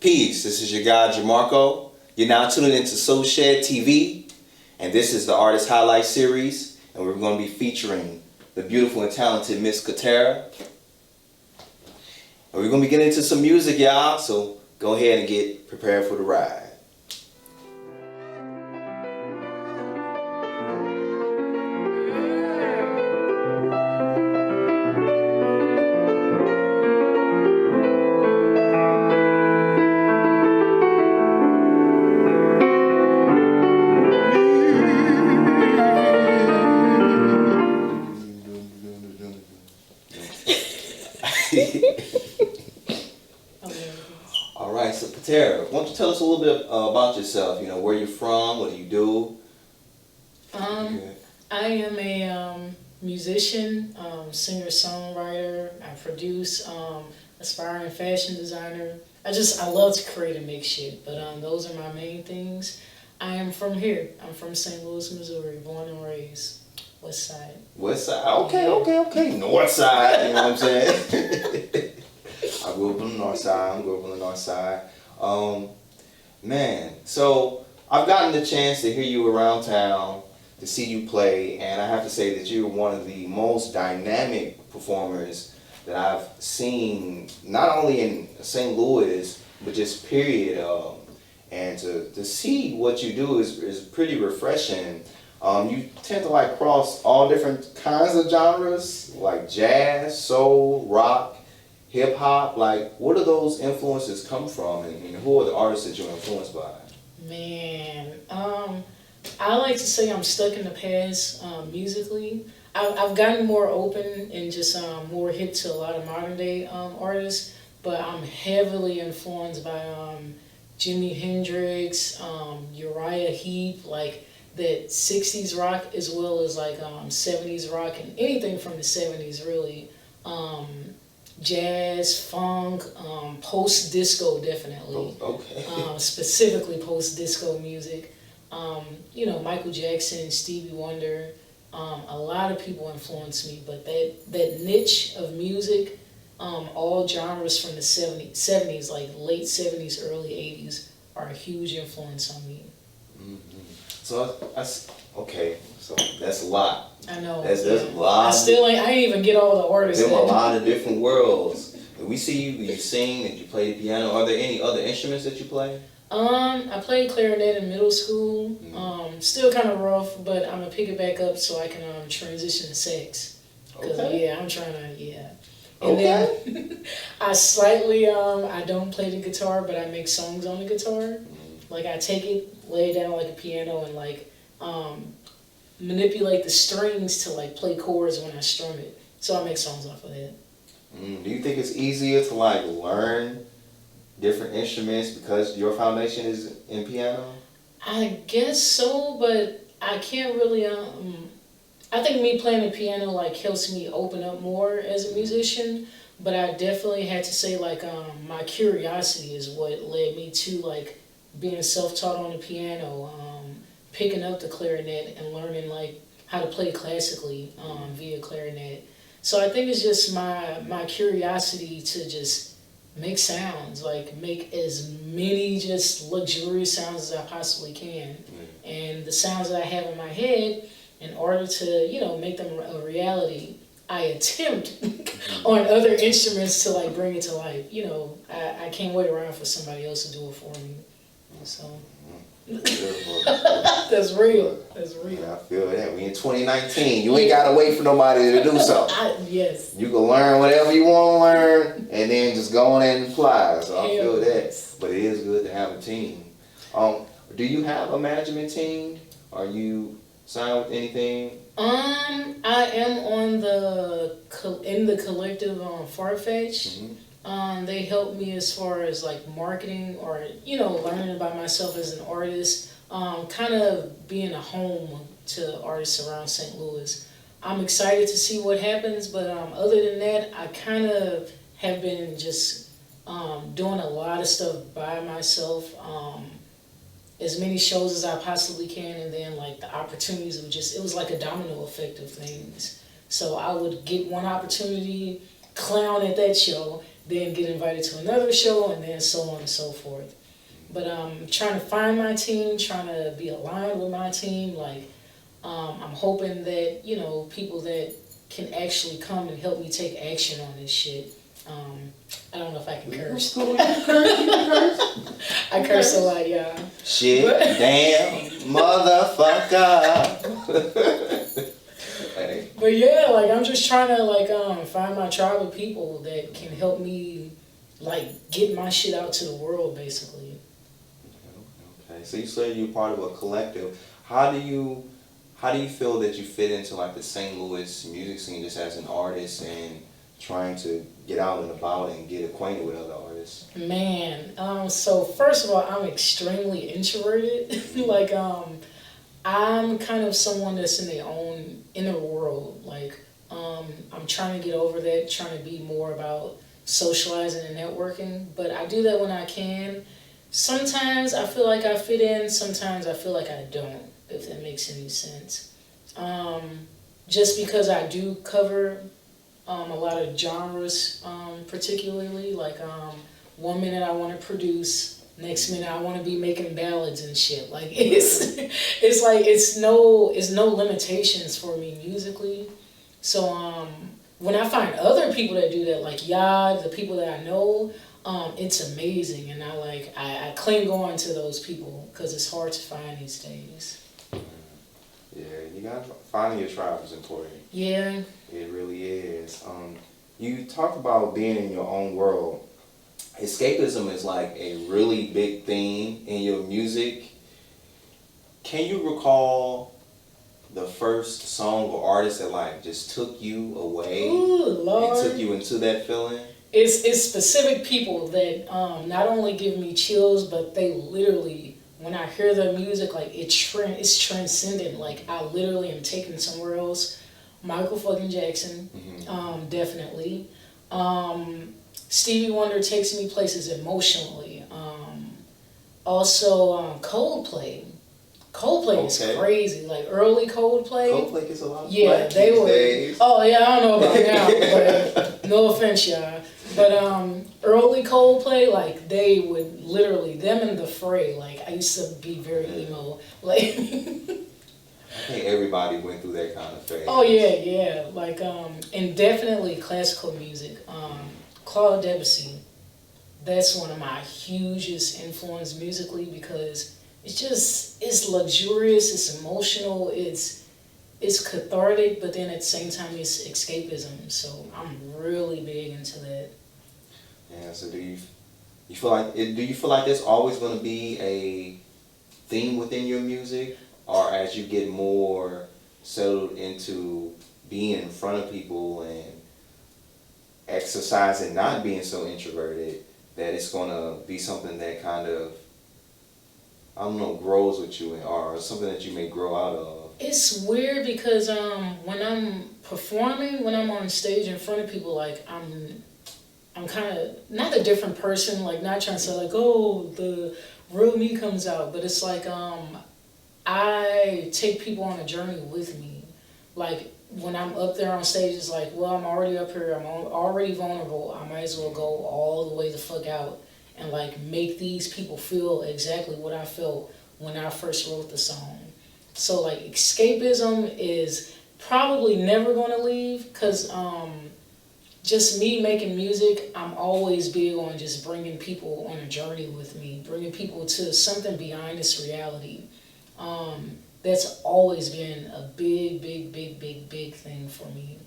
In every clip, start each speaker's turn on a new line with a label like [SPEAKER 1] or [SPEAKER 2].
[SPEAKER 1] Peace, this is your guy Jamarco. You're now tuning into Soul Shed TV, and this is the Artist Highlight Series, and we're going to be featuring the beautiful and talented Miss Katarra. And we're going to be getting into some music, y'all, so go ahead and get prepared for the ride. All right, so Katarra, why don't you tell us a little bit about yourself? You know, where you're from, what do you do?
[SPEAKER 2] I am a musician, singer-songwriter. I produce, aspiring fashion designer. I love to create and make shit, but those are my main things. I am from here. I'm from St. Louis, Missouri, born and raised. West Side.
[SPEAKER 1] West Side. Okay. North Side. You know what I'm saying? I grew up on the North Side. Man, so I've gotten the chance to hear you around town, to see you play, and I have to say that you're one of the most dynamic performers that I've seen, not only in St. Louis, but just period. And to see what you do is pretty refreshing. You tend to cross all different kinds of genres, like jazz, soul, rock, hip hop. Where do those influences come from, and who are the artists that you're influenced by?
[SPEAKER 2] Man, I like to say I'm stuck in the past musically. I've gotten more open and just more hip to a lot of modern day artists, but I'm heavily influenced by Jimi Hendrix, Uriah Heep, that 60s rock as well as 70s rock and anything from the 70s really. Jazz, funk, post-disco definitely.
[SPEAKER 1] Oh, okay.
[SPEAKER 2] Specifically post-disco music. Michael Jackson, Stevie Wonder. A lot of people influence me, but that niche of music, all genres from the 70s, like late 70s, early 80s, are a huge influence on me.
[SPEAKER 1] Mm-hmm. So that's okay. So that's a lot.
[SPEAKER 2] I know.
[SPEAKER 1] That's a lot.
[SPEAKER 2] I didn't even get all the artists.
[SPEAKER 1] There's a lot of different worlds. And we see you sing and you play the piano. Are there any other instruments that you play?
[SPEAKER 2] I played clarinet in middle school.
[SPEAKER 1] Mm-hmm.
[SPEAKER 2] Still kind of rough, but I'm gonna pick it back up so I can transition to sax.
[SPEAKER 1] Okay.
[SPEAKER 2] I'm trying to And
[SPEAKER 1] okay.
[SPEAKER 2] then I slightly I don't play the guitar, but I make songs on the guitar.
[SPEAKER 1] Mm-hmm.
[SPEAKER 2] I take it, lay it down like a piano, and manipulate the strings to play chords when I strum it. So I make songs off of that.
[SPEAKER 1] Do you think it's easier to learn different instruments because your foundation is in piano?
[SPEAKER 2] I guess so, but I can't really. I think me playing the piano helps me open up more as a musician. But I definitely had to say my curiosity is what led me to being self-taught on the piano, picking up the clarinet and learning how to play classically via clarinet. So I think it's just my curiosity to just make sounds, make as many just luxurious sounds as I possibly can. And the sounds that I have in my head, in order to, make them a reality, I attempt on other instruments to bring it to life. I can't wait around for somebody else to do it for me. So that's real.
[SPEAKER 1] I feel that. We in 2019. You ain't gotta wait for nobody to do something.
[SPEAKER 2] Yes.
[SPEAKER 1] You can learn whatever you want to learn, and then just go on and apply. So I feel that.
[SPEAKER 2] Yes.
[SPEAKER 1] But it is good to have a team. Do you have a management team? Are you signed with anything?
[SPEAKER 2] I am on in the collective Farfetch.
[SPEAKER 1] Mm-hmm.
[SPEAKER 2] They help me as far as marketing or learning about myself as an artist. Kind of being a home to artists around St. Louis. I'm excited to see what happens, but other than that, I kind of have been just doing a lot of stuff by myself. As many shows as I possibly can, and then the opportunities it was like a domino effect of things. So I would get one opportunity, clown at that show, then get invited to another show, and then so on and so forth. But trying to find my team, trying to be aligned with my team, like I'm hoping that, you know, people that can actually come and help me take action on this shit. I don't know if I can curse. I curse a lot, yeah.
[SPEAKER 1] Shit, damn, motherfucker. Hey.
[SPEAKER 2] But yeah, like I'm just trying to like find my tribe of people that can help me like get my shit out to the world, basically.
[SPEAKER 1] Okay, so you said you're part of a collective. How do you feel that you fit into like the St. Louis music scene just as an artist and trying to get out and about and get acquainted with other artists?
[SPEAKER 2] Man, so first of all, I'm extremely introverted. Like I'm kind of someone that's in their own inner world. Like I'm trying to get over that, trying to be more about socializing and networking. But I do that when I can. Sometimes I feel like I fit in, sometimes I feel like I don't, if that makes any sense. Just because I do cover a lot of genres, particularly, like 1 minute I want to produce, next minute I want to be making ballads and shit. Like it's no limitations for me musically. So when I find other people that do that, like Yad, the people that I know, it's amazing, and I cling on to those people because it's hard to find these days.
[SPEAKER 1] Yeah, you gotta finding your tribe is important.
[SPEAKER 2] Yeah.
[SPEAKER 1] It really is. You talked about being in your own world. Escapism is like a really big theme in your music. Can you recall the first song or artist that like just took you away?
[SPEAKER 2] Ooh, Lord.
[SPEAKER 1] And took you into that feeling?
[SPEAKER 2] It's specific people that not only give me chills, but they literally, when I hear their music, like it's transcendent. Like I literally am taken somewhere else. Michael fucking Jackson, definitely. Stevie Wonder takes me places emotionally. Also, Coldplay. Coldplay is crazy. Like early Coldplay.
[SPEAKER 1] Coldplay gets a lot of
[SPEAKER 2] yeah, they were. Days. Oh yeah, I don't know about now, but no offense, y'all. But early Coldplay, like they would literally them in the fray. Like I used to be very emo. Like
[SPEAKER 1] I think everybody went through that kind of phase.
[SPEAKER 2] Oh yeah. Like and definitely classical music. Claude Debussy. That's one of my hugest influence musically because it's luxurious, it's emotional, it's cathartic, but then at the same time it's escapism. So I'm really big into that.
[SPEAKER 1] Yeah. So do you feel like there's always going to be a theme within your music, or as you get more settled into being in front of people and exercising, not being so introverted, that it's going to be something that kind of, I don't know, grows with you, or something that you may grow out of?
[SPEAKER 2] It's weird because when I'm performing, when I'm on stage in front of people, like I'm kind of not a different person, like not trying to say like, oh, the real me comes out, but it's like I take people on a journey with me. Like when I'm up there on stage, it's like, well, I'm already up here, I'm already vulnerable, I might as well go all the way the fuck out and like make these people feel exactly what I felt when I first wrote the song. So like escapism is probably never gonna leave because just me making music, I'm always big on just bringing people on a journey with me, bringing people to something beyond this reality. That's always been a big thing for me.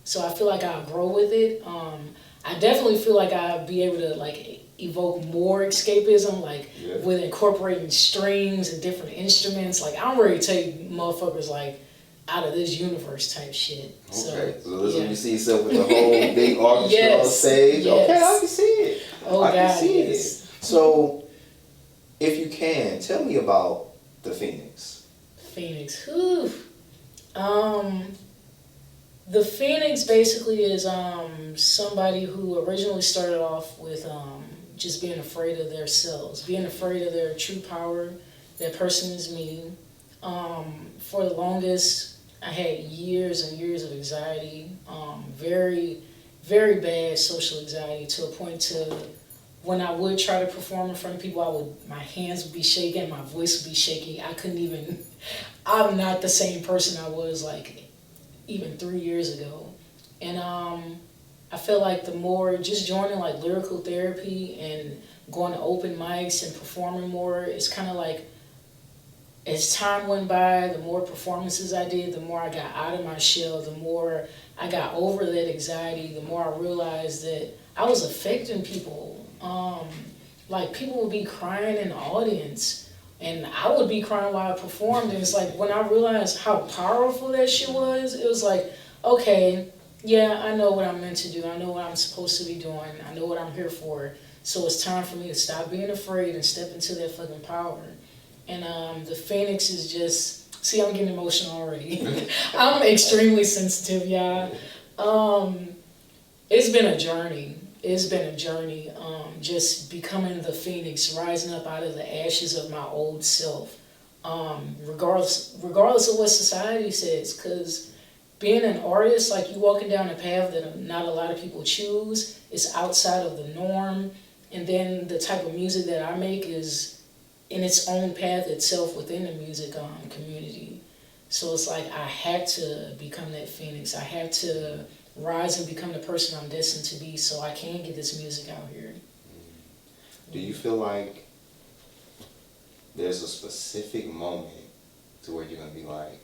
[SPEAKER 2] So I feel like I'll grow with it. I definitely feel like I'll be able to like evoke more escapism, like with incorporating strings and different instruments. Like I'm ready to take motherfuckers like out of this universe type shit.
[SPEAKER 1] Okay, so this is when you see yourself with the whole big orchestra on stage.
[SPEAKER 2] Yes.
[SPEAKER 1] Okay, I can see it.
[SPEAKER 2] Oh
[SPEAKER 1] I
[SPEAKER 2] God,
[SPEAKER 1] can see
[SPEAKER 2] yes.
[SPEAKER 1] it. So, if you can, tell me about the Phoenix.
[SPEAKER 2] Phoenix, whew. The Phoenix basically is somebody who originally started off with just being afraid of their selves, being afraid of their true power. That person is me. For the longest, I had years and years of anxiety, very, very bad social anxiety to a point to when I would try to perform in front of people, my hands would be shaking, my voice would be shaky. I couldn't even, I'm not the same person I was like even 3 years ago. And I feel like the more just joining like lyrical therapy and going to open mics and performing more, it's kind of like as time went by, the more performances I did, the more I got out of my shell, the more I got over that anxiety, the more I realized that I was affecting people. Like people would be crying in the audience and I would be crying while I performed. And it's like when I realized how powerful that shit was, it was like, okay, yeah, I know what I'm meant to do. I know what I'm supposed to be doing. I know what I'm here for. So it's time for me to stop being afraid and step into that fucking power. And the Phoenix is just, see, I'm getting emotional already. I'm extremely sensitive, y'all. It's been a journey. It's been a journey. Just becoming the Phoenix, rising up out of the ashes of my old self. Regardless of what society says, because being an artist, like you walking down a path that not a lot of people choose, it's outside of the norm. And then the type of music that I make is in its own path itself within the music community. So it's like I had to become that Phoenix. I had to rise and become the person I'm destined to be so I can get this music out here.
[SPEAKER 1] Do you feel like there's a specific moment to where you're gonna be like,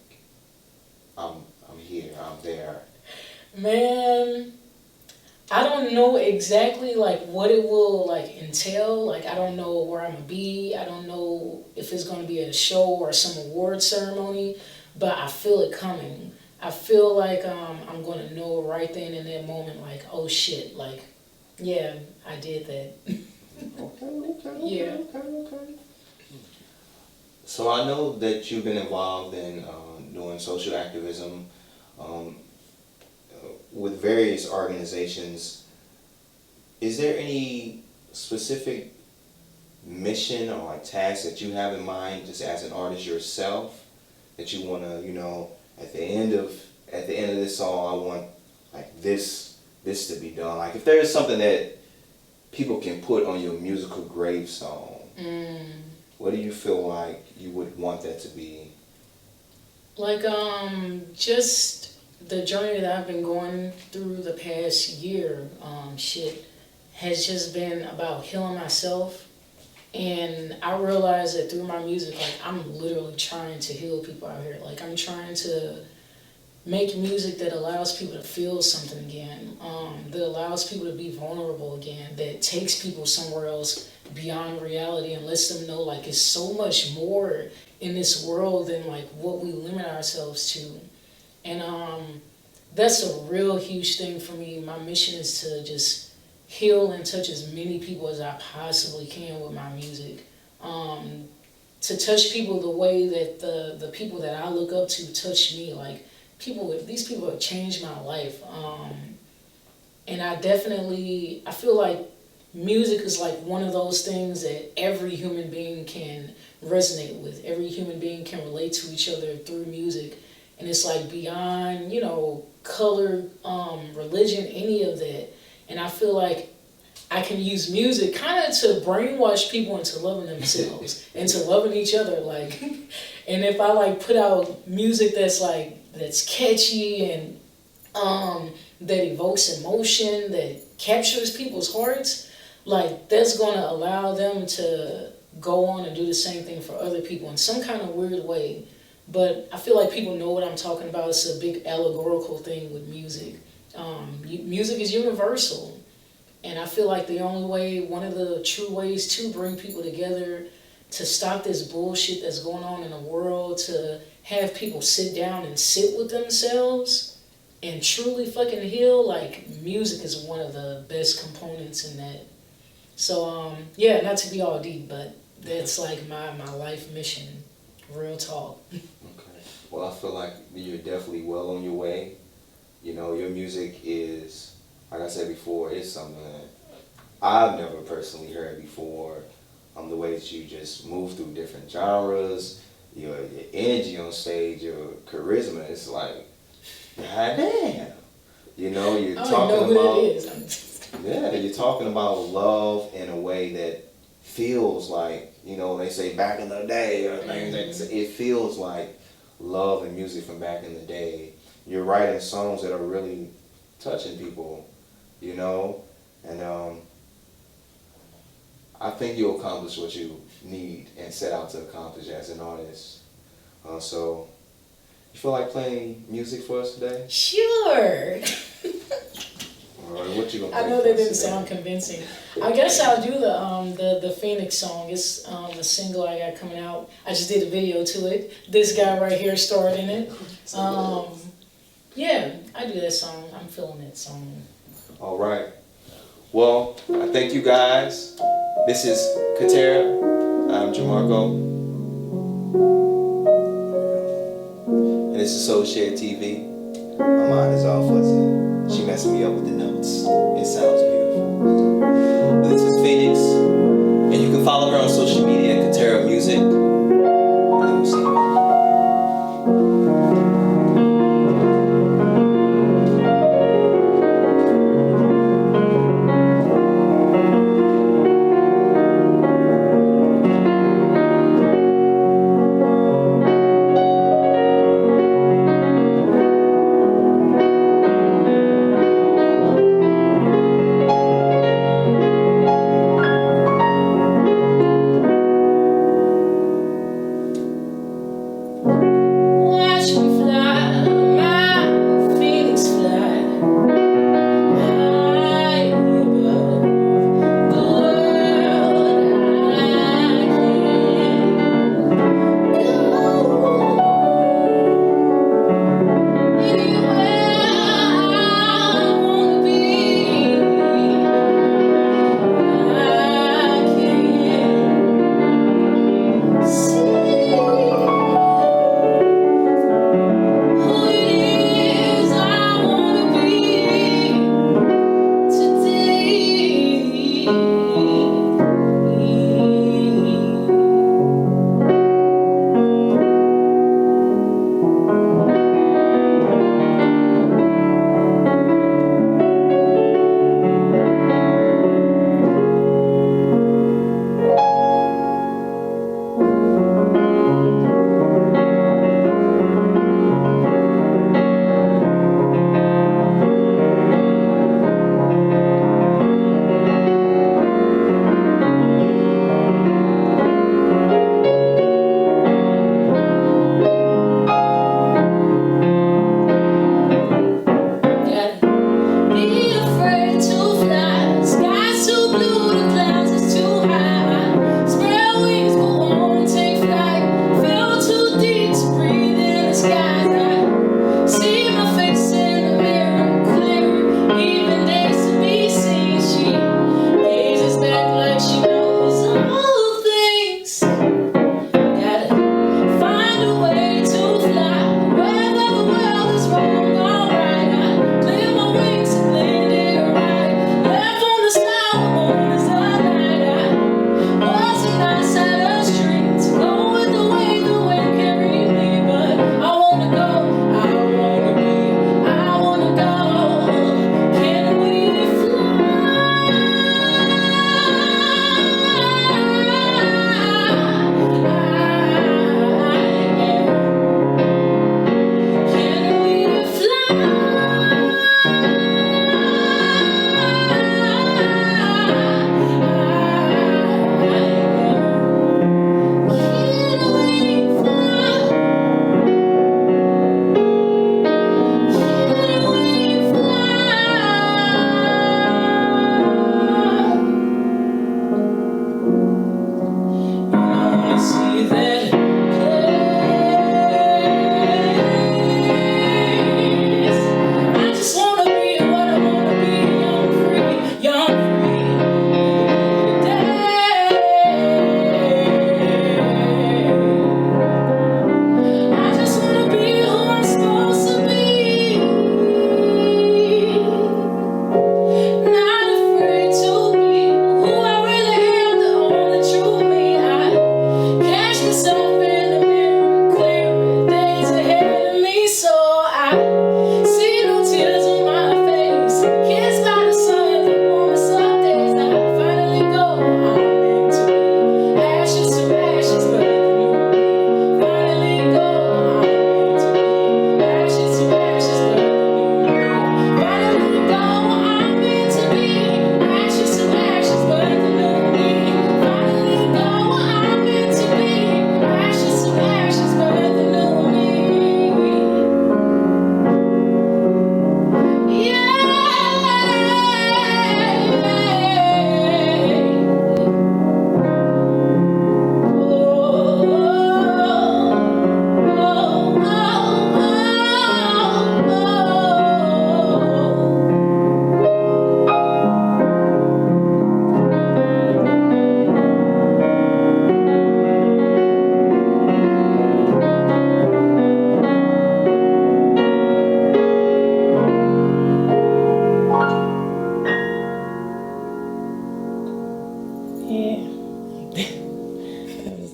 [SPEAKER 1] I'm here, I'm there?
[SPEAKER 2] Man, I don't know exactly like what it will like entail. Like I don't know where I'm gonna be. I don't know if it's gonna be at a show or some award ceremony, but I feel it coming. I feel like I'm gonna know right then in that moment, like, oh shit, like, yeah, I did that. Yeah.
[SPEAKER 1] Okay. So I know that you've been involved in doing social activism with various organizations. Is there any specific mission or like task that you have in mind, just as an artist yourself, that you want to, you know, at the end of this song, I want like this to be done? Like if there is something that people can put on your musical gravestone, what do you feel like you would want that to be?
[SPEAKER 2] Like just the journey that I've been going through the past year, has just been about healing myself. And I realized that through my music, like I'm literally trying to heal people out here. Like I'm trying to make music that allows people to feel something again, that allows people to be vulnerable again, that takes people somewhere else beyond reality and lets them know like it's so much more in this world than like what we limit ourselves to. And that's a real huge thing for me. My mission is to just heal and touch as many people as I possibly can with my music. To touch people the way that the people that I look up to touch me. Like these people have changed my life. And I feel like music is like one of those things that every human being can resonate with. Every human being can relate to each other through music. And it's like beyond, you know, color, religion, any of that. And I feel like I can use music kind of to brainwash people into loving themselves and to loving each other. Like, and if I like put out music that's catchy and that evokes emotion, that captures people's hearts, like that's going to allow them to go on and do the same thing for other people in some kind of weird way. But I feel like people know what I'm talking about. It's a big allegorical thing with music. Music is universal. And I feel like the only way, one of the true ways to bring people together, to stop this bullshit that's going on in the world, to have people sit down and sit with themselves and truly fucking heal, like music is one of the best components in that. So, yeah, not to be all deep, but that's like my life mission. Real talk.
[SPEAKER 1] Okay. Well, I feel like you're definitely well on your way. You know, your music is, like I said before, it's something that I've never personally heard before. The way that you just move through different genres, your energy on stage, your charisma, it's like, goddamn. You know, you're
[SPEAKER 2] I don't
[SPEAKER 1] talking
[SPEAKER 2] even know
[SPEAKER 1] about,
[SPEAKER 2] who that is.
[SPEAKER 1] yeah, you're talking about love in a way that feels like, you know, they say back in the day or things like that. It feels like love and music from back in the day. You're writing songs that are really touching people, you know, and I think you'll accomplish what you need and set out to accomplish as an artist. So, you feel like playing music for us today?
[SPEAKER 2] Sure.
[SPEAKER 1] All right, what you gonna play
[SPEAKER 2] I know
[SPEAKER 1] for
[SPEAKER 2] that
[SPEAKER 1] us
[SPEAKER 2] didn't
[SPEAKER 1] today?
[SPEAKER 2] sound convincing. I guess I'll do the Phoenix song. It's a single I got coming out. I just did a video to it. This guy right here starred in it. Yeah, I do that song. I'm feeling that song.
[SPEAKER 1] All right. Well, I thank you guys. This is Katarra. I'm Jamarco. And this is Associate TV. My mind is all fuzzy. She messing me up with the notes. It sounds beautiful. This is Phoenix. And you can follow her on social media at Katarra Music. And we'll see you.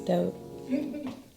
[SPEAKER 3] dope.